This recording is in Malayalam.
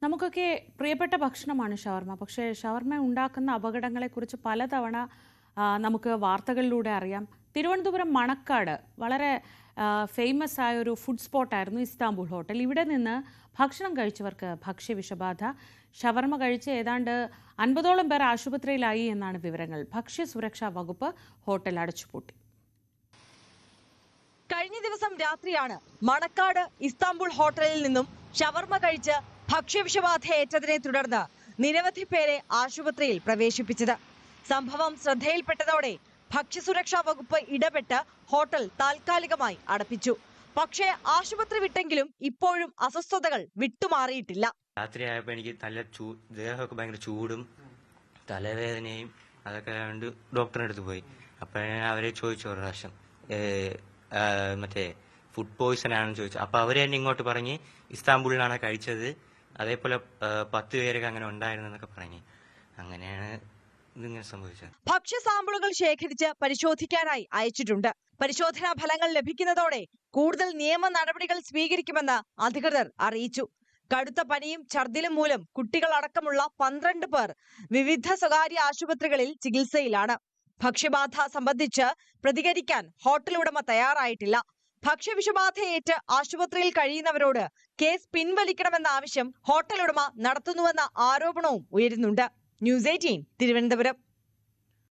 നമുക്കൊക്കെ പ്രിയപ്പെട്ട ഭക്ഷണമാണ് ഷവർമ. പക്ഷേ ഷവർമ ഉണ്ടാക്കുന്ന അപകടങ്ങളെക്കുറിച്ച് പലതവണ നമുക്ക് വാർത്തകളിലൂടെ അറിയാം. തിരുവനന്തപുരം മണക്കാട് വളരെ ഫേമസ് ആയ ഒരു ഫുഡ് സ്പോട്ടായിരുന്നു ഇസ്താംബുൾ ഹോട്ടൽ. ഇവിടെ നിന്ന് ഭക്ഷണം കഴിച്ചവർക്ക് ഭക്ഷ്യവിഷബാധ. ഷവർമ കഴിച്ച് ഏതാണ്ട് 50ഓളം പേർ ആശുപത്രിയിലായി എന്നാണ് വിവരങ്ങൾ. ഭക്ഷ്യസുരക്ഷാ വകുപ്പ് ഹോട്ടൽ അടച്ചുപൂട്ടി. കഴിഞ്ഞ ദിവസം രാത്രിയാണ് മണക്കാട് ഇസ്താംബുൾ ഹോട്ടലിൽ നിന്നും ഷവർമ കഴിച്ച് ഭക്ഷ്യവിഷബാധയേറ്റതിനെ തുടർന്ന് നിരവധി പേരെ ആശുപത്രിയിൽ പ്രവേശിപ്പിച്ചത്. സംഭവം ശ്രദ്ധയിൽപ്പെട്ടതോടെ ഭക്ഷ്യസുരക്ഷാ വകുപ്പ് ഇടപെട്ട് ഹോട്ടൽ താൽക്കാലികമായി അടപ്പിച്ചു. പക്ഷേ ആശുപത്രി വിട്ടെങ്കിലും ഇപ്പോഴും അസ്വസ്ഥതകൾ വിട്ടുമാറിയിട്ടില്ല. രാത്രിയായപ്പോൾ എനിക്ക് നല്ല ദേഹമൊക്കെ ഭയങ്കര ചൂടും തലവേദനയും അതൊക്കെ ആയതുകൊണ്ട് ഡോക്ടറിന്റെ അടുത്ത് പോയി. അപ്പോഴാണ് അവരെ ചോദിച്ചു ഒരു പ്രാവശ്യം മറ്റേ ഫുഡ് പോയിസൺ ആണെന്ന് ചോദിച്ചു. അപ്പൊ അവര് തന്നെ ഇങ്ങോട്ട് പറഞ്ഞ് ഇസ്താംബുളിലാണ് കഴിച്ചത്, അതേപോലെ 10 പേരൊക്കെ അങ്ങനെ ഉണ്ടായിരുന്നെന്നൊക്കെ പറഞ്ഞ്. അങ്ങനെയാണ് ഇതിങ്ങനെ സംഭവിച്ചത്. ഭക്ഷ്യ സാമ്പിളുകൾ ശേഖരിച്ച് പരിശോധിക്കാനായി അയച്ചിട്ടുണ്ട്. പരിശോധനാ ഫലങ്ങൾ ലഭിക്കുന്നതോടെ കൂടുതൽ നിയമ നടപടികൾ സ്വീകരിക്കുമെന്ന് അധികൃതർ അറിയിച്ചു. കടുത്ത പനിയും ഛർദിലും മൂലം കുട്ടികളടക്കമുള്ള 12 പേർ വിവിധ സ്വകാര്യ ആശുപത്രികളിൽ ചികിത്സയിലാണ്. ഭക്ഷ്യബാധ സംബന്ധിച്ച് പ്രതികരിക്കാൻ ഹോട്ടൽ ഉടമ തയ്യാറായിട്ടില്ല. ഭക്ഷ്യവിഷബാധയേറ്റ് ആശുപത്രിയിൽ കഴിയുന്നവരോട് കേസ് പിൻവലിക്കണമെന്ന ആവശ്യം ഹോട്ടൽ ഉടമ നടത്തുന്നുവെന്ന ആരോപണവും ഉയരുന്നുണ്ട്. ന്യൂസ് 18 തിരുവനന്തപുരം.